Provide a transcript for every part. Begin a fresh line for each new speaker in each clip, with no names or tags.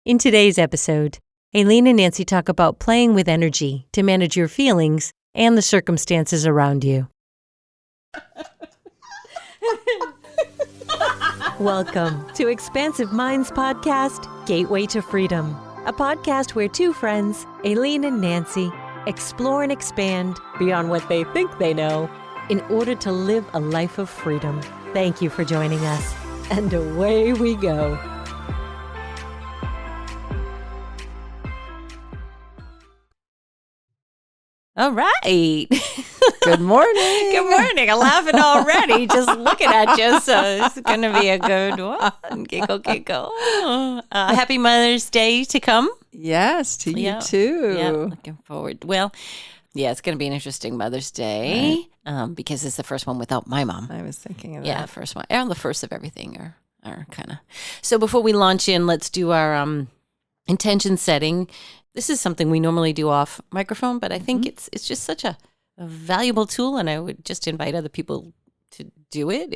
In today's episode, Aileen and Nancy talk about playing with energy to manage your feelings and the circumstances around you. Welcome to Expansive Minds Podcast, Gateway to Freedom, a podcast where two friends, Aileen and Nancy, explore and expand beyond what they think they know in order to live a life of freedom. Thank you for joining us, and away we go. All right.
Good morning.
Good morning. I'm laughing already just looking at you, so it's going to be a good one. Giggle. Happy Mother's Day to come.
Yes, to you too.
Yeah, looking forward. Well, yeah, it's going to be an interesting Mother's Day because it's the first one without my mom.
I was thinking of that.
Yeah, first one. And the first of everything are kind of. So before we launch in, let's do our intention setting. This is something we normally do off microphone, but I think it's just such a valuable tool, and I would just invite other people to do it.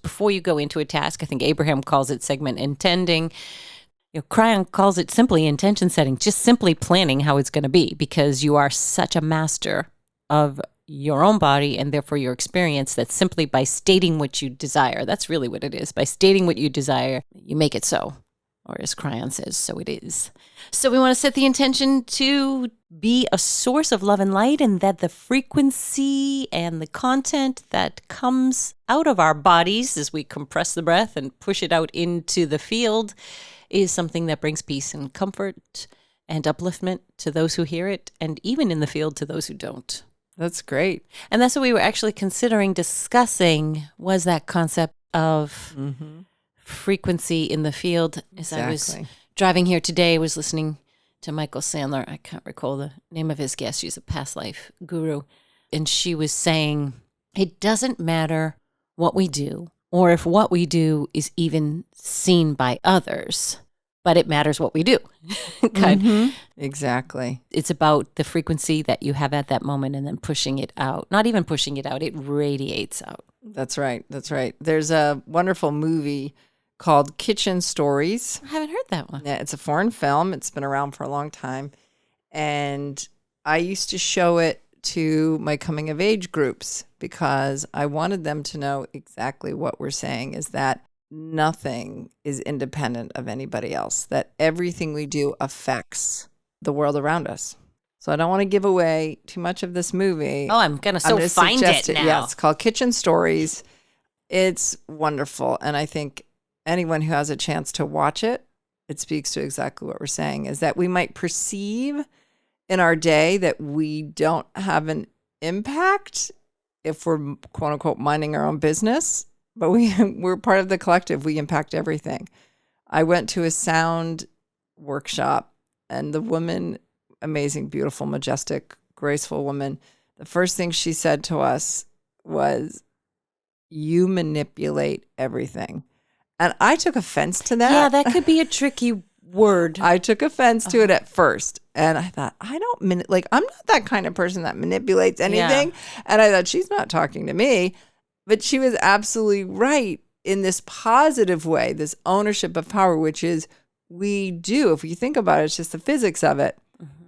Before you go into a task, I think Abraham calls it segment intending. Cryon calls it simply intention setting, just simply planning how it's going to be, because you are such a master of your own body and therefore your experience that simply by stating what you desire, that's really what it is. By stating what you desire, you make it so. Or as Cryon says, so it is. So we want to set the intention to be a source of love and light, and that the frequency and the content that comes out of our bodies as we compress the breath and push it out into the field is something that brings peace and comfort and upliftment to those who hear it, and even in the field to those who don't.
That's great.
And that's what we were actually considering discussing, was that concept of frequency in the field. As I was driving here today, I was listening to Michael Sandler. I can't recall the name of his guest. She's a past life guru. And she was saying, it doesn't matter what we do, or if what we do is even seen by others, but it matters what we do.
Exactly.
It's about the frequency that you have at that moment and then pushing it out. Not even pushing it out, it radiates out.
That's right. There's a wonderful movie called Kitchen Stories.
I haven't heard that one.
Yeah, it's a foreign film. It's been around for a long time. And I used to show it to my coming of age groups because I wanted them to know exactly what we're saying, is that nothing is independent of anybody else, that everything we do affects the world around us. So I don't want to give away too much of this movie.
Oh, I'm going to find it now.
Yeah, it's called Kitchen Stories. It's wonderful. And I think anyone who has a chance to watch it, it speaks to exactly what we're saying, is that we might perceive in our day that we don't have an impact if we're, quote unquote, minding our own business, but we're part of the collective. We impact everything. I went to a sound workshop, and the woman, amazing, beautiful, majestic, graceful woman, the first thing she said to us was, "You manipulate everything." And I took offense to that.
Yeah, that could be a tricky word.
I took offense to it at first. And I thought, I'm not that kind of person that manipulates anything. Yeah. And I thought, she's not talking to me. But she was absolutely right in this positive way, this ownership of power, which is we do. If you think about it, it's just the physics of it.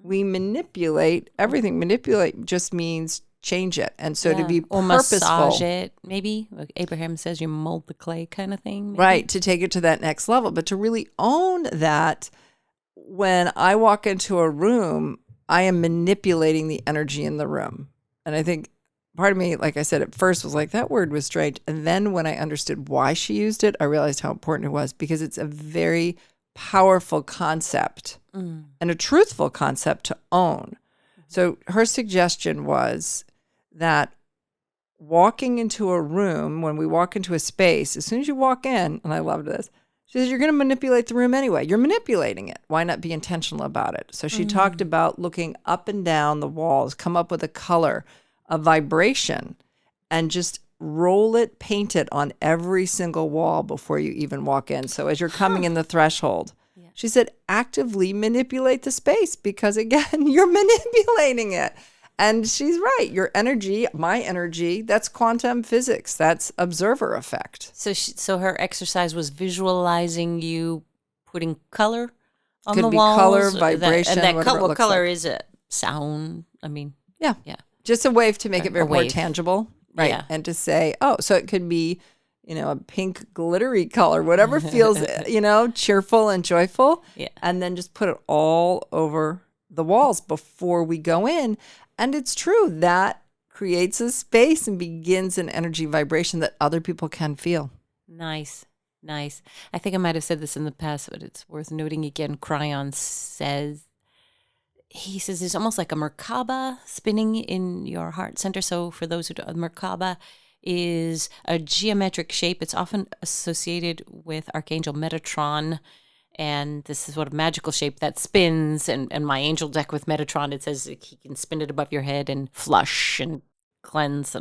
We manipulate everything. Manipulate just means change it. And so to be
or
purposeful.
Massage it, maybe. Like Abraham says, you mold the clay kind of thing. Maybe.
Right, to take it to that next level. But to really own that, when I walk into a room, I am manipulating the energy in the room. And I think part of me, like I said, at first was like, that word was strange. And then when I understood why she used it, I realized how important it was, because it's a very powerful concept and a truthful concept to own. So her suggestion was that walking into a room, when we walk into a space, as soon as you walk in, and I loved this, she says, you're going to manipulate the room anyway. You're manipulating it. Why not be intentional about it? So she talked about looking up and down the walls, come up with a color, a vibration, and just roll it, paint it on every single wall before you even walk in. So as you're coming in the threshold, she said, actively manipulate the space, because again, you're manipulating it. And she's right. Your energy, my energy, that's quantum physics. That's observer effect.
So her exercise was visualizing you putting color on
Could
the
be
walls.
color, vibration,
and that
whatever it
what
looks
color
like.
is it? Sound. I mean,
Yeah.
yeah.
Just a wave to make it
A
very more
wave.
tangible, right?
Yeah.
And to say, oh, so it could be, a pink glittery color, whatever feels, cheerful and joyful.
Yeah.
And then just put it all over the walls before we go in. And it's true that creates a space and begins an energy vibration that other people can feel.
Nice. I think I might have said this in the past, but it's worth noting again. Cryon says, it's almost like a Merkaba spinning in your heart center. So for those who don't, Merkaba is a geometric shape. It's often associated with Archangel Metatron. And this is sort of magical shape that spins. And my angel deck with Metatron, it says he can spin it above your head and flush and cleanse.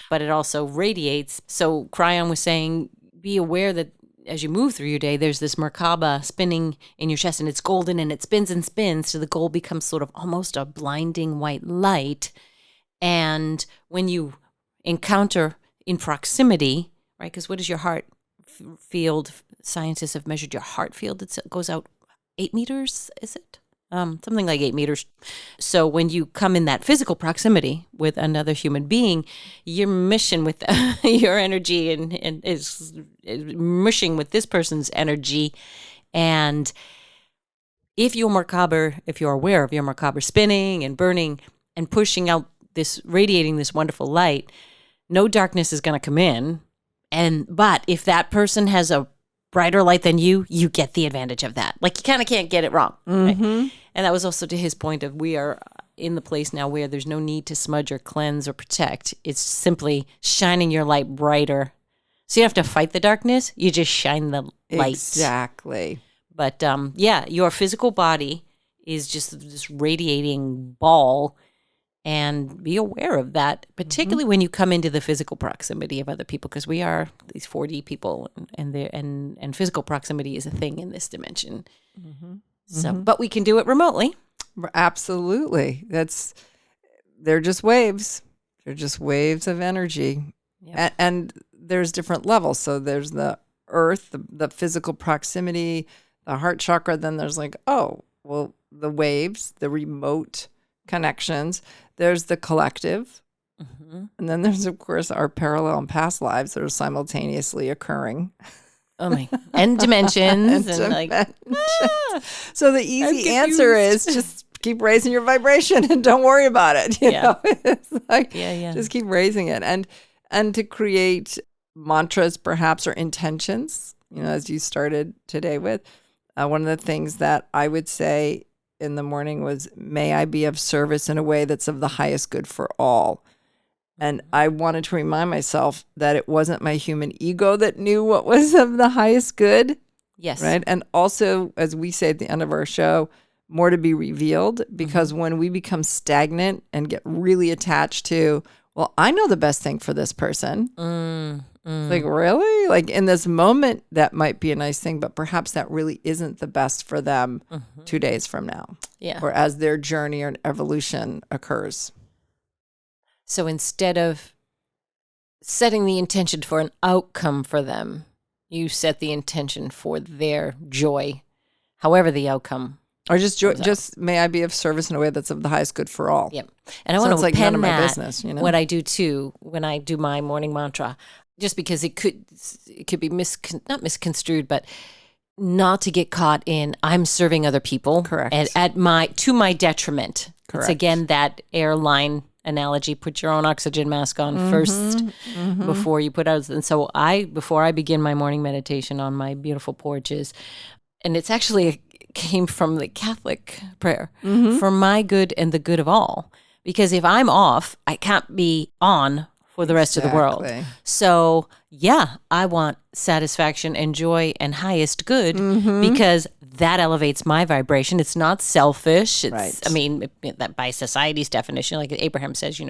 But it also radiates. So Cryon was saying, be aware that as you move through your day, there's this Merkaba spinning in your chest, and it's golden, and it spins and spins, so the gold becomes sort of almost a blinding white light. And when you encounter in proximity, right, because what is your heart field? Scientists have measured your heart field. It goes out 8 meters, is it? Something like 8 meters. So when you come in that physical proximity with another human being, your mission with your energy and is mushing with this person's energy. And if you're aware of your Merkaba spinning and burning and pushing out this, radiating this wonderful light, no darkness is going to come in. But if that person has a brighter light than you get the advantage of that. Like, you kind of can't get it wrong.
Mm-hmm.
Right? And that was also to his point of, we are in the place now where there's no need to smudge or cleanse or protect. It's simply shining your light brighter. So you don't have to fight the darkness. You just shine the light.
Exactly.
But your physical body is just this radiating ball. And be aware of that, particularly when you come into the physical proximity of other people, because we are these 4D people, and physical proximity is a thing in this dimension. Mm-hmm. So, but we can do it remotely.
Absolutely. They're just waves. They're just waves of energy, and there's different levels. So there's the earth, the physical proximity, the heart chakra. Then there's the waves, the remote connections. There's the collective. Mm-hmm. And then there's, of course, our parallel and past lives that are simultaneously occurring.
Oh my! And dimensions.
So the easy answer is just keep raising your vibration and don't worry about it. You know? It's just keep raising it. And to create mantras, perhaps, or intentions, as you started today with, one of the things that I would say in the morning was, may I be of service in a way that's of the highest good for all. And I wanted to remind myself that it wasn't my human ego that knew what was of the highest good.
Yes.
Right. And also, as we say at the end of our show, more to be revealed, because when we become stagnant and get really attached to, well, I know the best thing for this person. Like, really? Like, in this moment, that might be a nice thing, but perhaps that really isn't the best for them 2 days from now.
Yeah.
Or as their journey or evolution occurs.
So instead of setting the intention for an outcome for them, you set the intention for their joy, however the outcome.
Or just may I be of service in a way that's of the highest good for all.
Yep. And I want to pen
none of my
that,
business,
what I do too, when I do my morning mantra, just because it could be not misconstrued, but not to get caught in, I'm serving other people.
Correct.
And to my detriment.
Correct.
It's again that airline analogy, put your own oxygen mask on first before you put out. And so before I begin my morning meditation on my beautiful porches, and it's actually came from the Catholic prayer, for my good and the good of all. Because if I'm off, I can't be on for the rest of the world. So I want satisfaction and joy and highest good, because that elevates my vibration. It's not selfish. It's,
right.
I mean, that by society's definition, like Abraham says,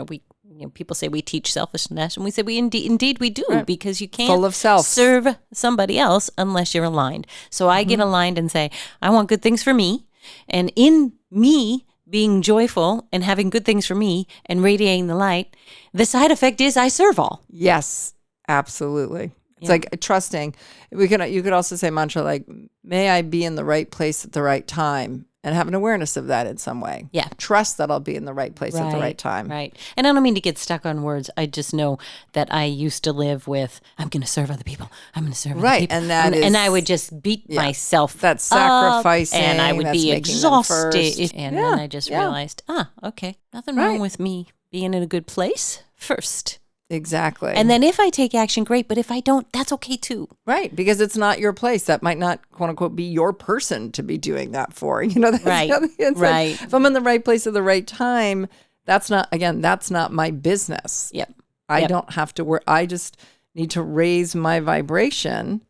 people say we teach selfishness, and we say we indeed we do, right. Because you can't
full of self.
Serve somebody else unless you're aligned. So I get aligned and say, I want good things for me, and in me being joyful and having good things for me and radiating the light, the side effect is I serve all.
Yes, absolutely. It's like trusting. You could also say mantra like, may I be in the right place at the right time, and have an awareness of that in some way.
Yeah.
Trust that I'll be in the right place at the right time.
Right. And I don't mean to get stuck on words. I just know that I used to live with, I'm going to serve other people. I'm going to serve other people.
And that is,
and I would just beat myself
that's sacrificing.
And I would
that's
be
making them
exhausted.
first.
And then I just realized, okay, nothing wrong with me being in a good place first.
Exactly.
And then if I take action, great. But if I don't, that's okay too.
Right. Because it's not your place. That might not, quote unquote, be your person to be doing that for. That's
right.
It's
right.
Like, if I'm in the right place at the right time, that's not my business.
Yep.
I don't have to work. I just need to raise my vibration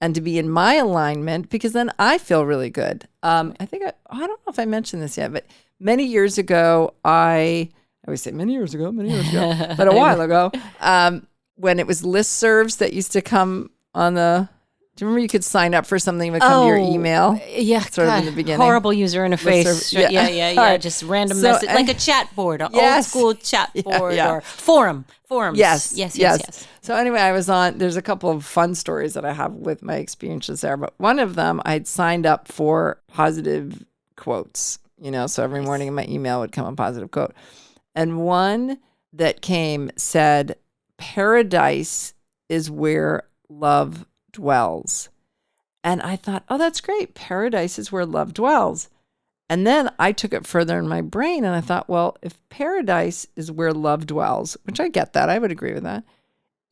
and to be in my alignment, because then I feel really good. I don't know if I mentioned this yet, but many years ago, I always say many years ago, but a while ago, when it was listservs that used to come on do you remember you could sign up for something that would come to your email?
Yeah,
sort of in the beginning.
Horrible user interface. Yeah.
Right.
Just random message, like a chat board, an old school chat board or forums. Yes.
So anyway, there's a couple of fun stories that I have with my experiences there, but one of them, I'd signed up for positive quotes, so every morning in my email would come a positive quote. And one that came said, paradise is where love dwells. And I thought, oh, that's great. Paradise is where love dwells. And then I took it further in my brain and I thought, well, if paradise is where love dwells, which I get that, I would agree with that.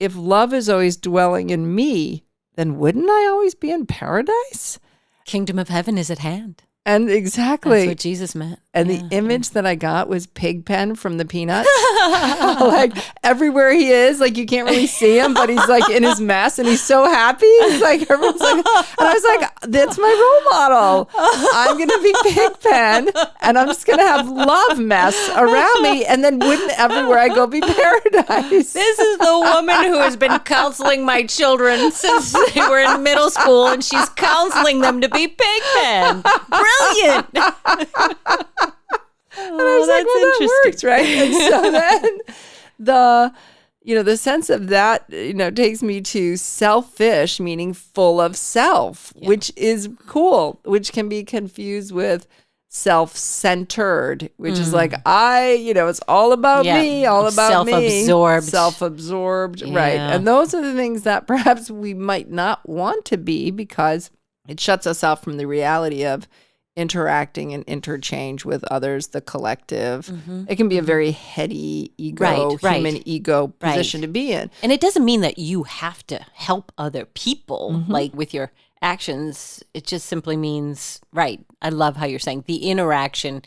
If love is always dwelling in me, then wouldn't I always be in paradise?
Kingdom of heaven is at hand.
And exactly.
That's what Jesus meant.
And the image that I got was Pigpen from the Peanuts. Like everywhere he is, like you can't really see him, but he's like in his mess and he's so happy. He's like, everyone's like, and I was like, that's my role model. I'm going to be Pigpen and I'm just going to have love mess around me. And then wouldn't everywhere I go be paradise?
This is the woman who has been counseling my children since they were in middle school, and she's counseling them to be Pigpen. Brilliant.
And I was like, well, that works, right? And so then the sense of that, takes me to selfish, meaning full of self, which is cool, which can be confused with self-centered, which is like, it's all about me, all about me. Self-absorbed, right. And those are the things that perhaps we might not want to be, because it shuts us off from the reality of interacting and interchange with others, the collective. It can be a very heady human ego position to be in.
And it doesn't mean that you have to help other people, like with your actions. It just simply means, I love how you're saying the interaction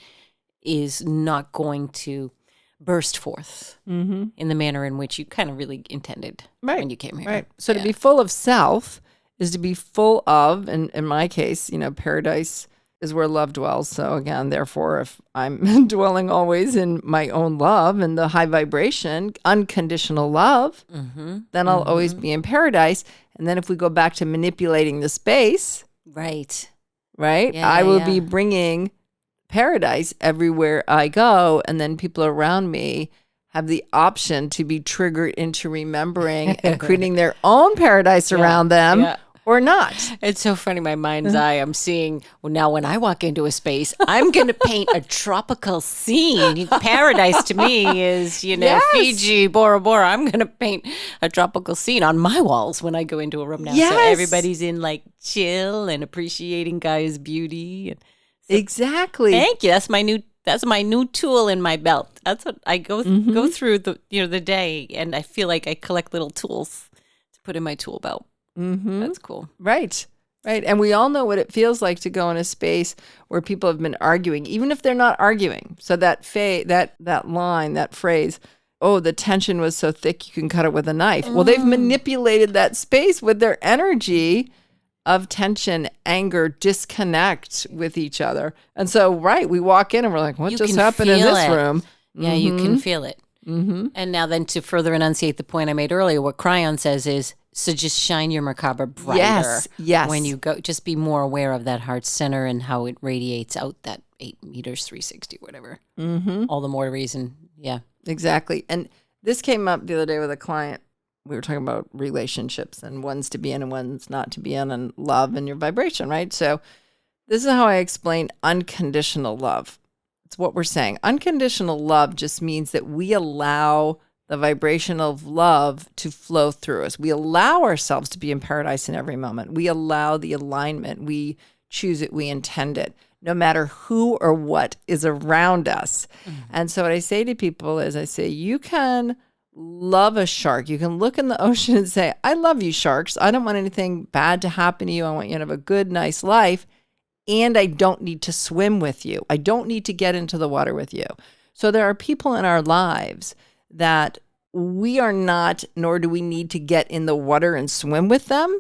is not going to burst forth in the manner in which you kind of really intended when you came here.
Right. So to be full of self is to be full of, and in my case, paradise is where love dwells. So again, therefore, if I'm dwelling always in my own love and the high vibration, unconditional love, then I'll always be in paradise. And then if we go back to manipulating the space, I will be bringing paradise everywhere I go. And then people around me have the option to be triggered into remembering and creating their own paradise around them. Or not.
It's so funny. My mind's eye, I'm seeing, now when I walk into a space, I'm going to paint a tropical scene. Paradise to me is, Fiji, Bora Bora. I'm going to paint a tropical scene on my walls when I go into a room now. So everybody's in like chill and appreciating Gaia's beauty.
Exactly.
Thank you. That's my new tool in my belt. That's what I go through the day, and I feel like I collect little tools to put in my tool belt. That's cool.
Right. And we all know what it feels like to go in a space where people have been arguing, even if they're not arguing. So that line, that phrase, oh, the tension was so thick you can cut it with a knife. Well, they've manipulated that space with their energy of tension, anger, disconnect with each other. And so, we walk in and we're like, what just happened in this room?
Yeah, you can feel it. And now then, to further enunciate the point I made earlier, what Cryon says is, so just shine your macabre brighter.
Yes.
When you go, just be more aware of that heart center and how it radiates out that 8 meters, 360, whatever. All the more reason. Yeah.
Exactly. And this came up the other day with a client. we were talking about relationships and one's to be in and one's not to be in, and love and your vibration, right? So this is how I explain unconditional love. It's what we're saying. Unconditional love just means that we allow the vibration of love to flow through us. We allow ourselves to be in paradise in every moment. We allow the alignment. We choose it. We intend it, no matter who or what is around us. And so what I say to people is, I say, you can love a shark. You can look in the ocean and say, I love you, sharks. I don't want anything bad to happen to you. I want you to have a good, nice life. And I don't need to swim with you. I don't need to get into the water with you. So there are people in our lives that we are not, nor do we need to get in the water and swim with them,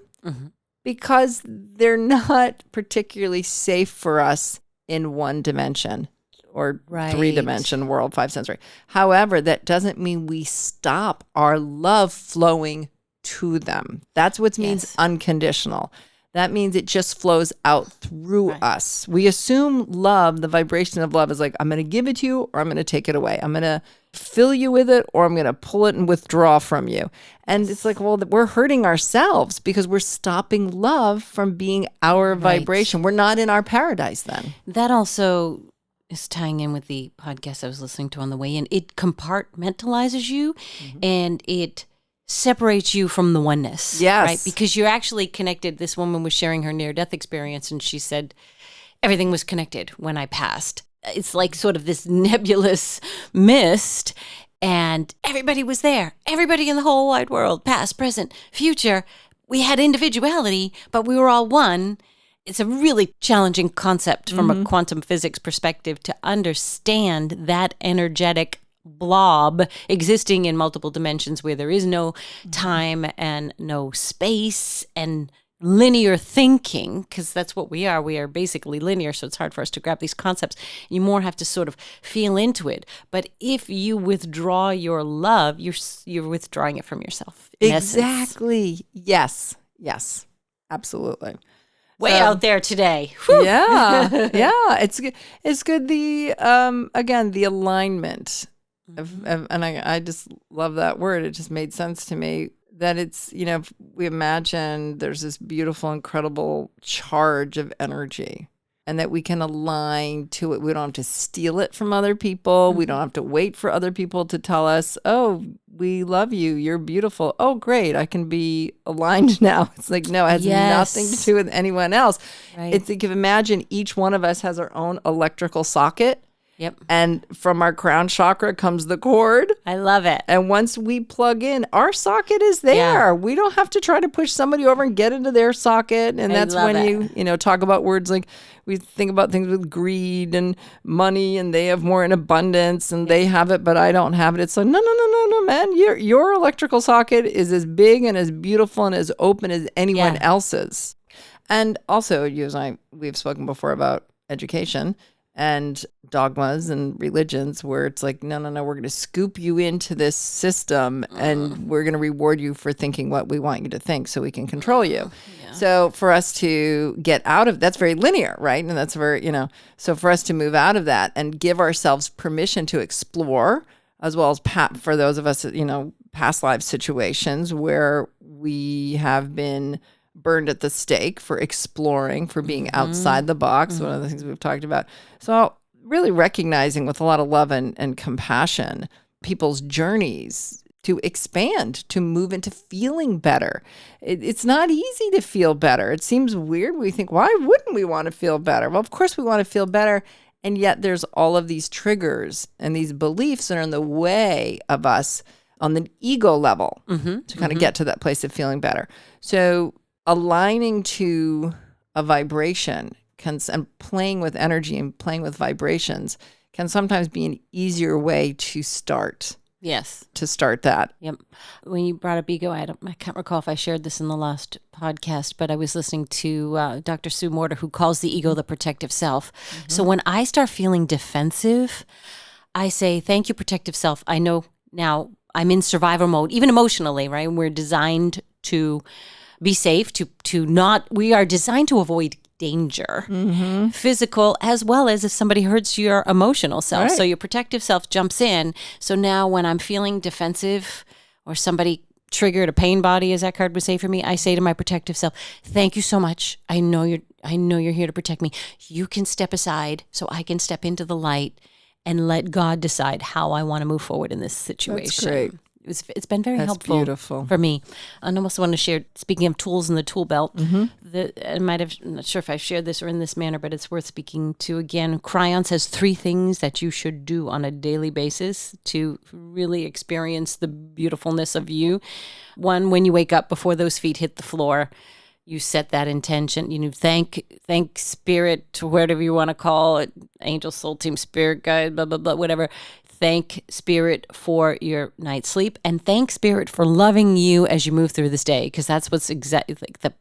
because they're not particularly safe for us in one dimension or three-dimension world, five sensory. However, that doesn't mean we stop our love flowing to them. That's what means unconditional. That means it just flows out through us. We assume love, the vibration of love, is like, I'm going to give it to you or I'm going to take it away. I'm going to fill you with it or I'm going to pull it and withdraw from you. And it's like, well, we're hurting ourselves because we're stopping love from being our vibration. We're not in our paradise then.
That also is tying in with the podcast I was listening to on the way in. It compartmentalizes you and it separates you from the oneness.
Yes.
Right? Because you're actually connected. This woman was sharing her near-death experience and she said, everything was connected when I passed. It's like sort of this nebulous mist and everybody was there. Everybody in the whole wide world, past, present, future. We had individuality, but we were all one. It's a really challenging concept from a quantum physics perspective to understand that energetic blob existing in multiple dimensions where there is no time and no space and linear thinking, because that's what we are. We are basically linear, so it's hard for us to grab these concepts. You more have to sort of feel into it. But if you withdraw your love, you're withdrawing it from yourself.
Exactly. Yes. Yes. Absolutely.
Way out there today. Whew.
Yeah. It's good. The again, the alignment. And I just love that word. It just made sense to me that it's, we imagine there's this beautiful, incredible charge of energy and that we can align to it. We don't have to steal it from other people. We don't have to wait for other people to tell us, oh, we love you. You're beautiful. Oh, great. I can be aligned now. It's like, no, it has nothing to do with anyone else.
Right.
It's like, imagine each one of us has our own electrical socket.
Yep.
And from our crown chakra comes the cord.
I love it.
And once we plug in, our socket is there.
Yeah.
We don't have to try to push somebody over and get into their socket. And that's when you talk about words like, we think about things with greed and money, and they have more in abundance and they have it, but I don't have it. It's like, no, man. Your electrical socket is as big and as beautiful and as open as anyone else's. And also, you and I, we've spoken before about education and dogmas and religions where it's like, no, we're going to scoop you into this system and we're going to reward you for thinking what we want you to think so we can control you. Yeah. So for us to get out of, that's very linear, right? And that's very, so for us to move out of that and give ourselves permission to explore, as well as for those of us, past life situations where we have been burned at the stake for exploring, for being outside the box, one of the things we've talked about. So really recognizing with a lot of love and compassion people's journeys to expand, to move into feeling better. It's not easy to feel better. It seems weird. We think, why wouldn't we want to feel better? Well, of course we want to feel better. And yet there's all of these triggers and these beliefs that are in the way of us on the ego level to kind of get to that place of feeling better. So aligning to a vibration and playing with energy and playing with vibrations can sometimes be an easier way to start.
Yes.
To start that.
Yep. When you brought up ego, I can't recall if I shared this in the last podcast, but I was listening to Dr. Sue Morter, who calls the ego the protective self. So when I start feeling defensive, I say, thank you, protective self. I know now I'm in survival mode, even emotionally, right? We're designed to be safe, we are designed to avoid danger, physical, as well as if somebody hurts your emotional self. Right. So your protective self jumps in. So now when I'm feeling defensive or somebody triggered a pain body, as that card would say for me, I say to my protective self, thank you so much. I know you're here to protect me. You can step aside so I can step into the light and let God decide how I want to move forward in this situation.
That's great.
It's been very helpful
beautiful.
for me. And I also want to share, speaking of tools in the tool belt, I'm not sure if I've shared this or in this manner, but it's worth speaking to again. Cryon says 3 things that you should do on a daily basis to really experience the beautifulness of you. 1, when you wake up, before those feet hit the floor, you set that intention. You know, thank spirit, whatever you want to call it, angel, soul team, spirit guide, blah, blah, blah, whatever. Thank spirit for your night's sleep, and thank spirit for loving you as you move through this day, because that's what's exactly like the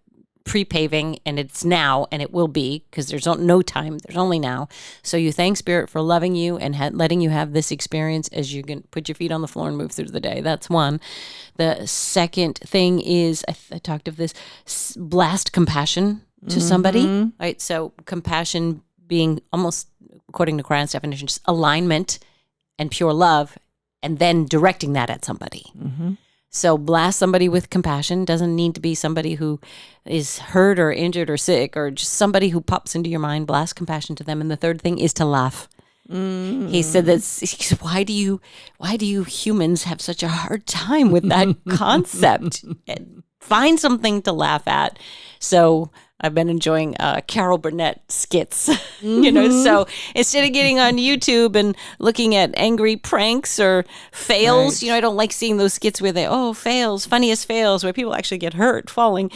pre-paving, and it's now, and it will be, because there's no time, there's only now. So you thank spirit for loving you and letting you have this experience as you can put your feet on the floor and move through the day. That's 1. The second thing is, I talked of this, blast compassion to somebody, right? So compassion being almost, according to Crayon's definition, just alignment and pure love, and then directing that at somebody. So blast somebody with compassion. Doesn't need to be somebody who is hurt or injured or sick, or just somebody who pops into your mind. Blast compassion to them. And the third thing is to laugh. He said that, why do you humans have such a hard time with that concept? Find something to laugh at. So I've been enjoying Carol Burnett skits, so instead of getting on YouTube and looking at angry pranks or fails, I don't like seeing those skits where fails, funniest fails, where people actually get hurt falling.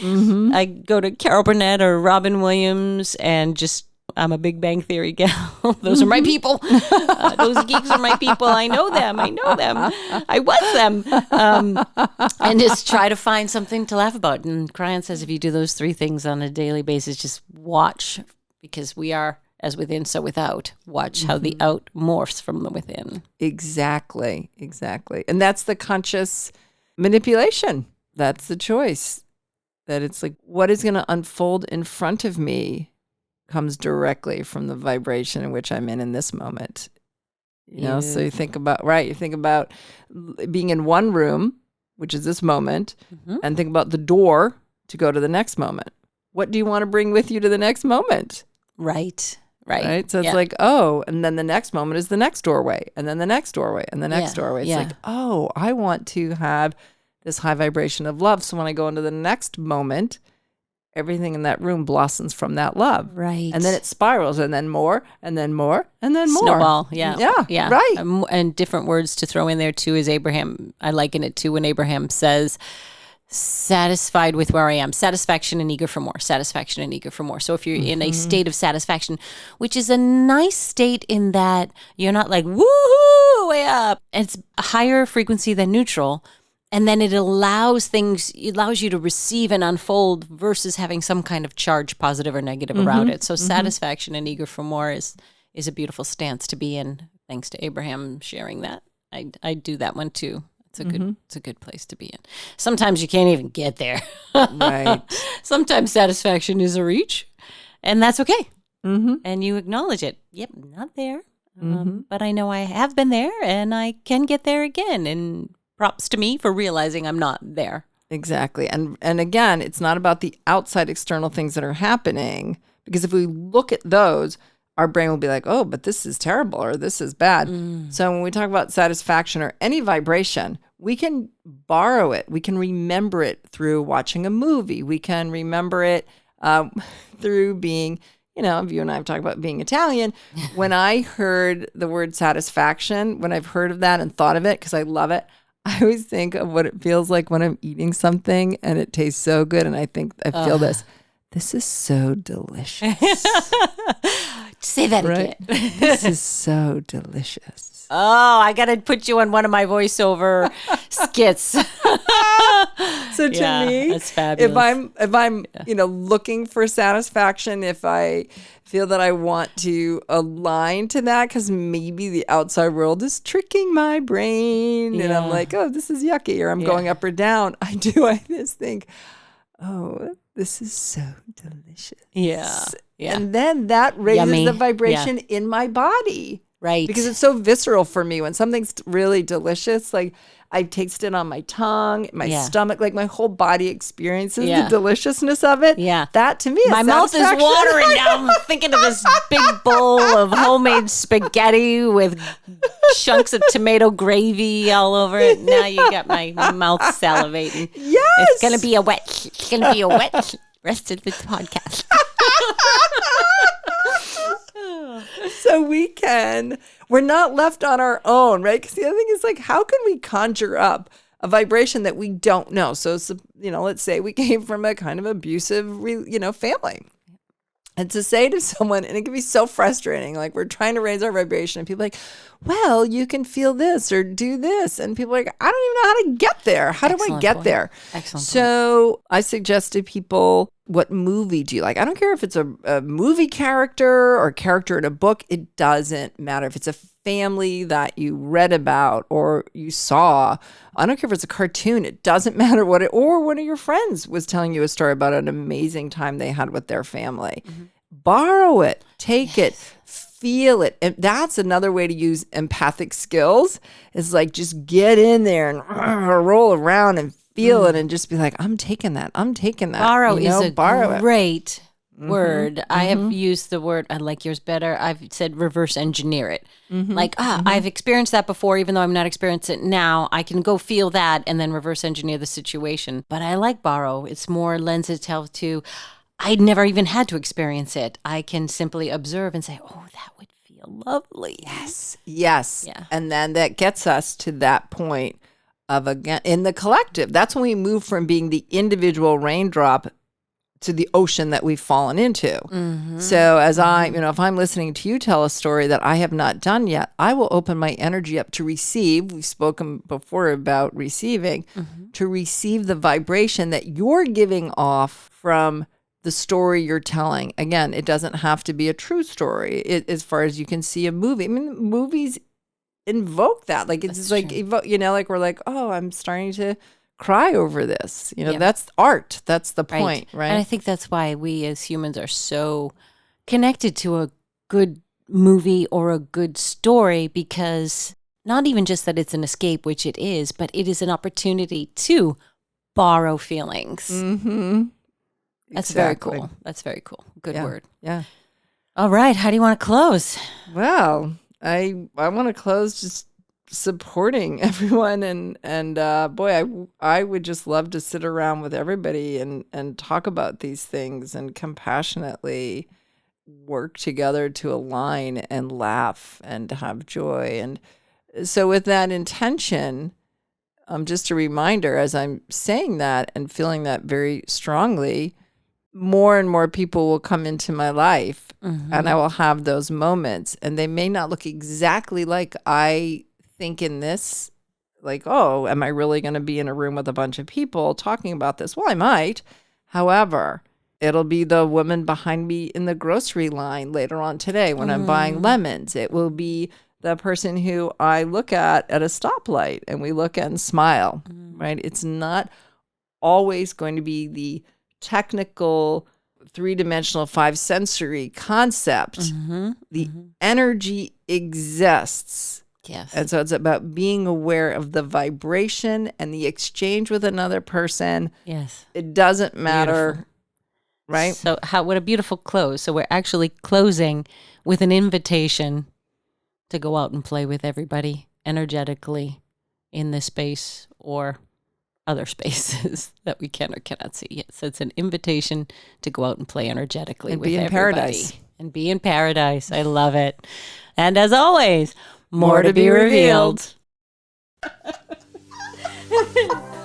I go to Carol Burnett or Robin Williams and just, I'm a Big Bang Theory gal. Those are my people. Those geeks are my people. I know them. I was them. And just try to find something to laugh about. And Cryon says if you do those 3 things on a daily basis, just watch, because we are as within, so without. Watch how the out morphs from the within.
Exactly. And that's the conscious manipulation. That's the choice. That it's like, what is going to unfold in front of me comes directly from the vibration in which I'm in this moment. So you think about being in one room, which is this moment, and think about the door to go to the next moment. What do you want to bring with you to the next moment?
Right.
So it's like, and then the next moment is the next doorway, and then the next doorway, and the next doorway. It's like, I want to have this high vibration of love. So when I go into the next moment, everything in that room blossoms from that love.
Right.
And then it spirals, and then more, and then more, and then more.
Snowball, yeah.
Right.
And different words to throw in there too is Abraham. I liken it to when Abraham says, satisfied with where I am, satisfaction and eager for more, satisfaction and eager for more. So if you're in a state of satisfaction, which is a nice state in that you're not like, woohoo, way up. It's a higher frequency than neutral. And then it allows you to receive and unfold versus having some kind of charge, positive or negative, around it. So satisfaction and eager for more is a beautiful stance to be in. Thanks to Abraham sharing that. I do that one too. It's a good place to be in. Sometimes you can't even get there.
Right.
Sometimes satisfaction is a reach, and that's okay. And you acknowledge it. Yep, not there. But I know I have been there, and I can get there again. And props to me for realizing I'm not there.
Exactly. And again, it's not about the outside external things that are happening, because if we look at those, our brain will be like, oh, but this is terrible or this is bad. So when we talk about satisfaction or any vibration, we can borrow it. We can remember it through watching a movie. We can remember it through being, you and I have talked about being Italian. When I heard the word satisfaction, when I've heard of that and thought of it, because I love it, I always think of what it feels like when I'm eating something and it tastes so good. And I feel this. This is so delicious.
Say that again.
This is so delicious.
Oh, I got to put you on one of my voiceover skits.
So to me,
that's fabulous.
If I'm looking for satisfaction, if I feel that I want to align to that, because maybe the outside world is tricking my brain, and I'm like, oh, this is yucky, or I'm going up or down. I just think, oh, this is so delicious.
Yeah.
And then that raises the vibration in my body.
Right.
Because it's so visceral for me when something's really delicious. Like, I taste it on my tongue, my
Yeah.
stomach, like my whole body experiences
Yeah.
the deliciousness of it.
Yeah.
That to me is
My mouth is
satisfaction.
watering now. I'm thinking of this big bowl of homemade spaghetti with chunks of tomato gravy all over it. Now you got my mouth salivating.
Yes.
It's gonna be a wet rest of this podcast.
So we're not left on our own, right? Because the other thing is like, how can we conjure up a vibration that we don't know? So, let's say we came from a kind of abusive, family. And to say to someone, and it can be so frustrating, like we're trying to raise our vibration and people are like, well, you can feel this or do this. And people are like, I don't even know how to get there. How do I get there?
Excellent.
So I suggest to people, what movie do you like? I don't care if it's a movie character or a character in a book. It doesn't matter. If it's a family that you read about or you saw, I don't care if it's a cartoon. It doesn't matter or one of your friends was telling you a story about an amazing time they had with their family. Mm-hmm. Borrow it, take it, feel it. And that's another way to use empathic skills, is like just get in there and roll around and feel it and just be like, I'm taking that.
Borrow is a great word.
Mm-hmm.
I have used the word, I like yours better. I've said reverse engineer it. I've experienced that before, even though I'm not experiencing it now. I can go feel that and then reverse engineer the situation. But I like borrow. It's more lends itself to, I never even had to experience it. I can simply observe and say, oh, that would feel lovely.
Yes.
Yeah.
And then that gets us to that point of, again, in the collective. That's when we move from being the individual raindrop to the ocean that we've fallen into. Mm-hmm. So as if I'm listening to you tell a story that I have not done yet, I will open my energy up to receive. We've spoken before about receiving, to receive the vibration that you're giving off from the story you're telling. Again, it doesn't have to be a true story. As far as you can see a movie. I mean, movies invoke that. Like, it's just like, like we're like, oh, I'm starting to cry over this. That's art. That's the point, right?
And I think that's why we as humans are so connected to a good movie or a good story, because not even just that it's an escape, which it is, but it is an opportunity to borrow feelings.
Mm-hmm.
That's
Exactly.
very cool. That's very cool. Good word.
Yeah.
All right. How do you want to close?
Well, I want to close just supporting everyone, and boy, I would just love to sit around with everybody and talk about these things and compassionately work together to align and laugh and have joy. And so with that intention, just a reminder, as I'm saying that and feeling that very strongly, more and more people will come into my life, and I will have those moments, and they may not look exactly like I think in this, like, oh, am I really going to be in a room with a bunch of people talking about this? Well, I might. However, it'll be the woman behind me in the grocery line later on today when I'm buying lemons. It will be the person who I look at a stoplight and we look at and smile, right? It's not always going to be the technical, three-dimensional, five-sensory concept. The energy exists.
Yes.
And so it's about being aware of the vibration and the exchange with another person.
Yes.
It doesn't matter,
Beautiful.
right?
So what a beautiful close. So we're actually closing with an invitation to go out and play with everybody energetically in this space or other spaces that we can or cannot see. Yes, so it's an invitation to go out and play energetically
And
with
be in
everybody.
paradise.
And be in paradise. I love it. And as always, more to be revealed.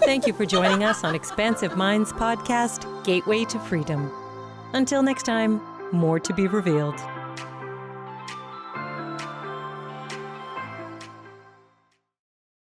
Thank you for joining us on Expansive Minds podcast, Gateway to Freedom. Until next time, more to be revealed.